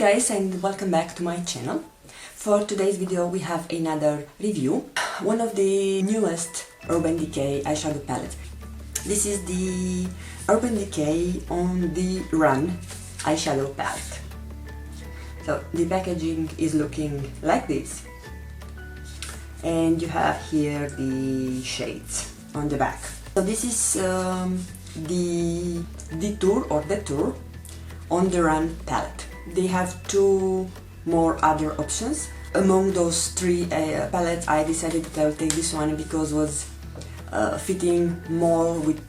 guys, and welcome back to my channel. For today's video we have another review, one of the newest Urban Decay eyeshadow palette. This is the Urban Decay on the Run eyeshadow palette. So the packaging is looking like this, and you have here the shades on the back. So this is the Detour on the Run palette. They have two more other options. Among those three palettes, I decided that I will take this one because it was fitting more with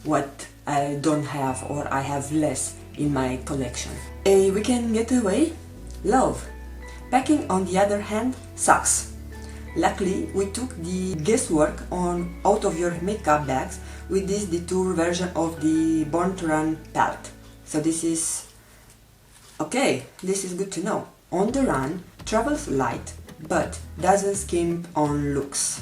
what I don't have or I have less in my collection. A weekend getaway? Love. Packing, on the other hand, sucks. Luckily, we took the guesswork out of your makeup bags with this Detour version of the Born to Run palette. So this is okay, this is good to know. On the Run travels light but doesn't skimp on looks.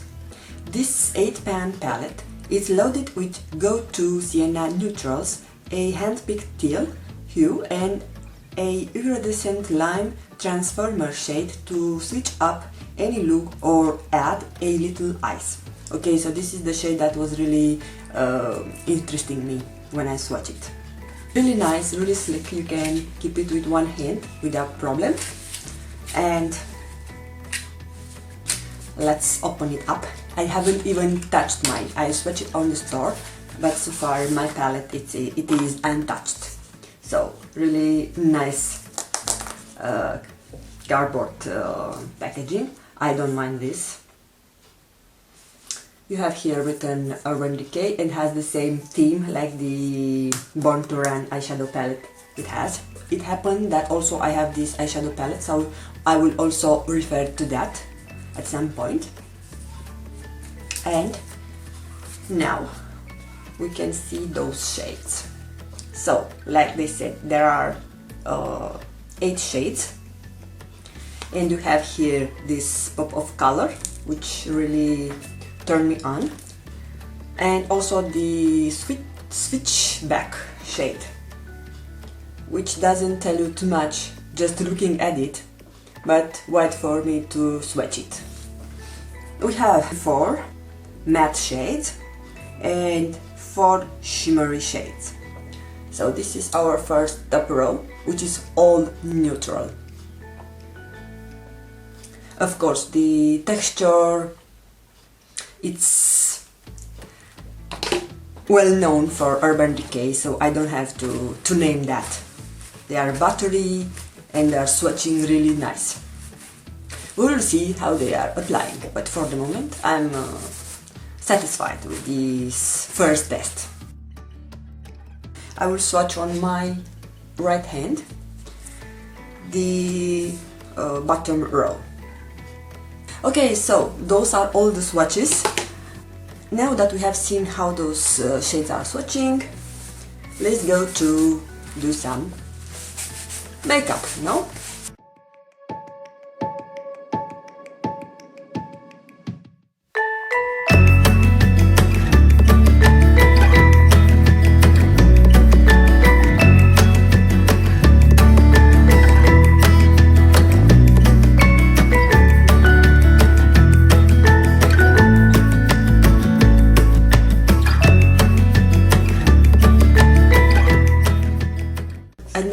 This 8-pan palette is loaded with go-to sienna neutrals, a hand-picked teal hue and a iridescent lime transformer shade to switch up any look or add a little ice. Okay, so this is the shade that was really interesting me when I swatched it. Really nice, really slick, you can keep it with one hand without problem. And let's open it up. I haven't even touched mine, I swatched it on the store, but so far my palette it is untouched. So really nice cardboard packaging, I don't mind this. You have here written Urban Decay and has the same theme like the Born to Run eyeshadow palette it has. It happened that also I have this eyeshadow palette, so I will also refer to that at some point. And now we can see those shades. So, like they said, there are 8 shades, and you have here this pop of color which really turn me on, and also the Switchback shade, which doesn't tell you too much just looking at it, but wait for me to swatch it. We have 4 matte shades and 4 shimmery shades. So this is our first top row, which is all neutral. Of course, the texture, it's well known for Urban Decay, so I don't have to name that. They are buttery and they are swatching really nice. We will see how they are applying, but for the moment I'm satisfied with this first test. I will swatch on my right hand the bottom row. Okay, so those are all the swatches. Now that we have seen how those shades are swatching, let's go to do some makeup, no?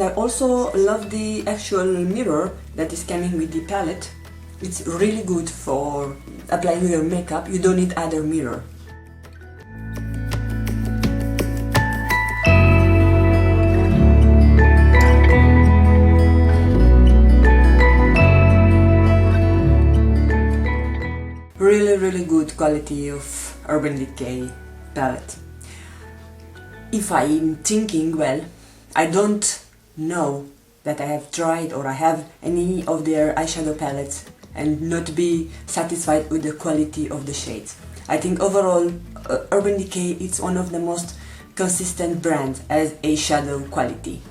I also love the actual mirror that is coming with the palette. It's really good for applying your makeup, you don't need other mirror. Really good quality of Urban Decay palette. If I'm thinking well, I don't know that I have tried or I have any of their eyeshadow palettes and not be satisfied with the quality of the shades. I think overall Urban Decay is one of the most consistent brands as a shadow quality.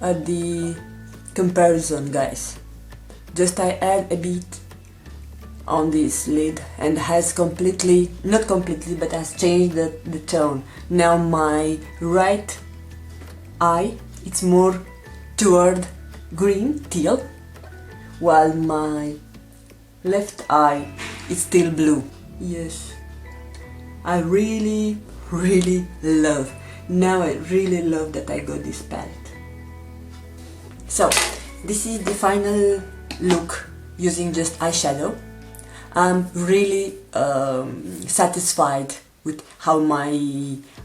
at the comparison, guys. Just I add a bit on this lid and has completely, not completely, but has changed the tone. Now my right eye, it's more toward green, teal, while my left eye is still blue. Yes, I really love. Now I really love that I got this palette. So this is the final look using just eyeshadow. I'm really satisfied with how my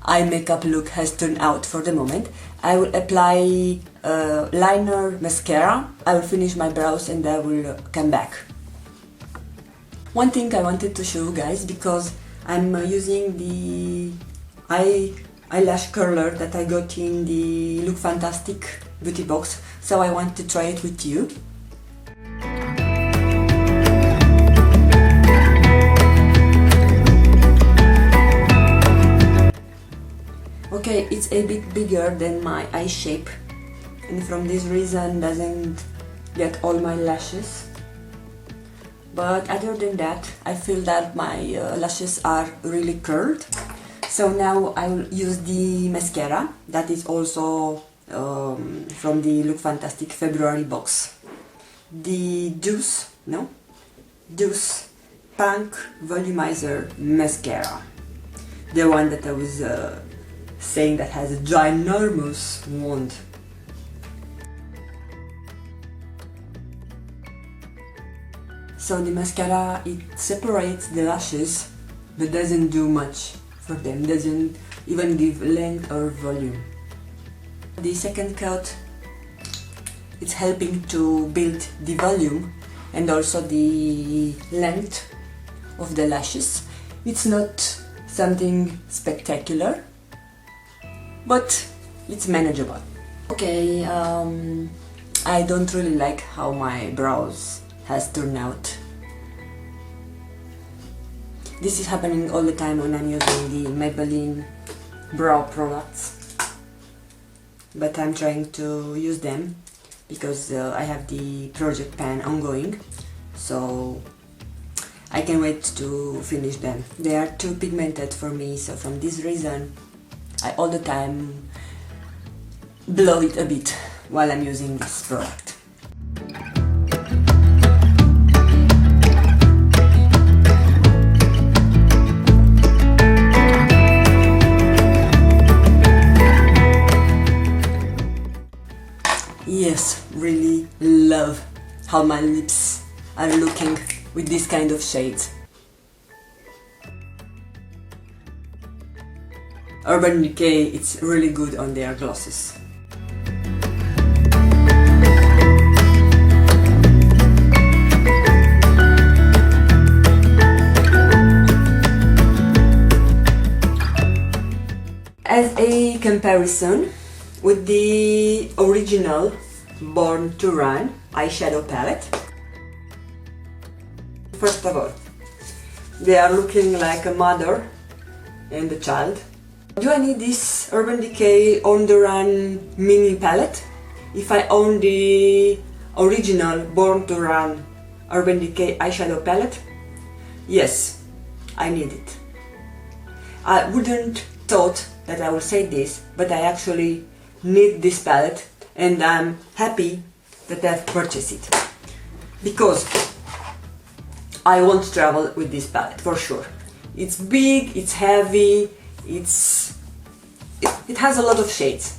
eye makeup look has turned out for the moment. I will apply liner, mascara, I will finish my brows and I will come back. One thing I wanted to show you guys, because I'm using the eyelash curler that I got in the Lookfantastic beauty box, so I want to try it with you. Okay, it's a bit bigger than my eye shape, and from this reason doesn't get all my lashes. But other than that, I feel that my lashes are really curled. So now I will use the mascara that is also from the Lookfantastic February box. The Deuce Punk Volumizer Mascara. The one that I was saying that has a ginormous wand. So the mascara, it separates the lashes but doesn't do much for them, doesn't even give length or volume. The second coat, it's helping to build the volume and also the length of the lashes. It's not something spectacular, but it's manageable. Okay, I don't really like how my brows has turned out. This is happening all the time when I'm using the Maybelline brow products, but I'm trying to use them because I have the project pan ongoing, so I can wait to finish them. They are too pigmented for me, so from this reason I all the time blow it a bit while I'm using this product. Yes, really love how my lips are looking with this kind of shades. Urban Decay, it's really good on their glosses. As a comparison with the original Born to Run eyeshadow palette, first of all, they are looking like a mother and a child. Do I need this Urban Decay On The Run mini palette if I own the original Born to Run Urban Decay eyeshadow palette? Yes, I need it. I wouldn't thought that I will say this, but I actually need this palette and I'm happy that I've purchased it, because I want to travel with this palette for sure. It's big, it's heavy, it has a lot of shades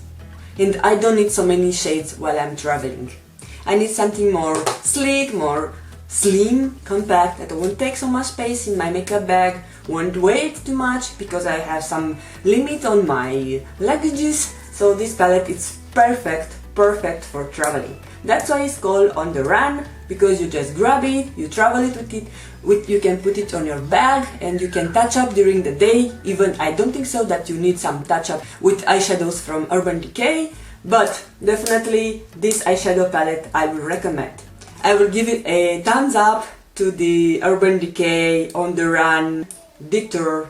and I don't need so many shades while I'm traveling. I need something more sleek, more slim, compact, that won't take so much space in my makeup bag, won't weigh too much because I have some limit on my luggages. So this palette is perfect for traveling. That's why it's called On The Run, because you just grab it, you travel it with you can put it on your bag and you can touch up during the day. Even I don't think so that you need some touch up with eyeshadows from Urban Decay, but definitely this eyeshadow palette I will recommend. I will give it a thumbs up to the Urban Decay On The Run Detour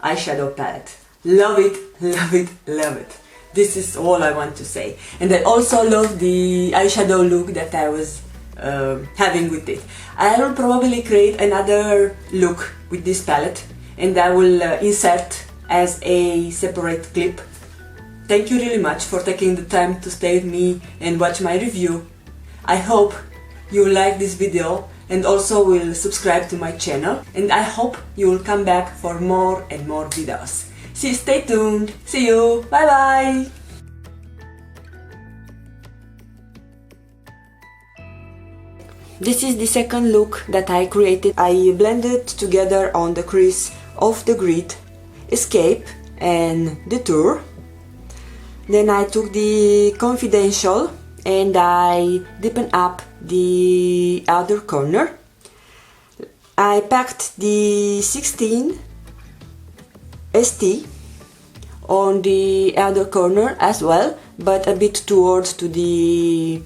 eyeshadow palette. Love it, love it, love it. This is all I want to say. And I also love the eyeshadow look that I was having with it. I will probably create another look with this palette, and I will insert as a separate clip. Thank you really much for taking the time to stay with me and watch my review. I hope you like this video and also will subscribe to my channel, and I hope you will come back for more and more videos. Stay tuned. See you. Bye bye. This is the second look that I created. I blended together on the crease of the grid Escape and Detour. Then I took the Confidential and I deepened up the outer corner. I packed the 16 ST on the outer corner as well, but a bit towards to the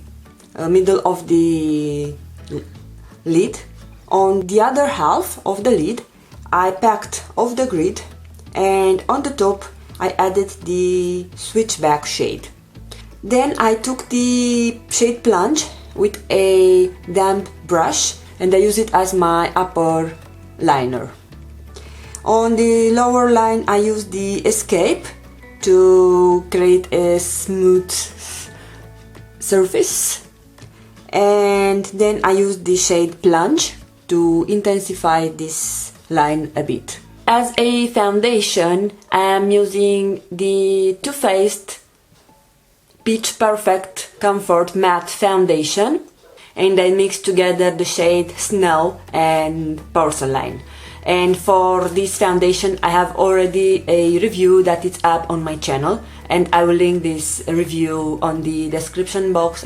middle of the lid. On the other half of the lid I packed off the grid, and on the top I added the Switchback shade. Then I took the shade Plunge with a damp brush and I use it as my upper liner. On the lower line I use the Escape to create a smooth surface, and then I use the shade Plunge to intensify this line a bit. As a foundation I am using the Too Faced Pitch Perfect Comfort Matte Foundation, and I mix together the shade Snow and Porcelain. And for this foundation I have already a review that is up on my channel, and I will link this review on the description box.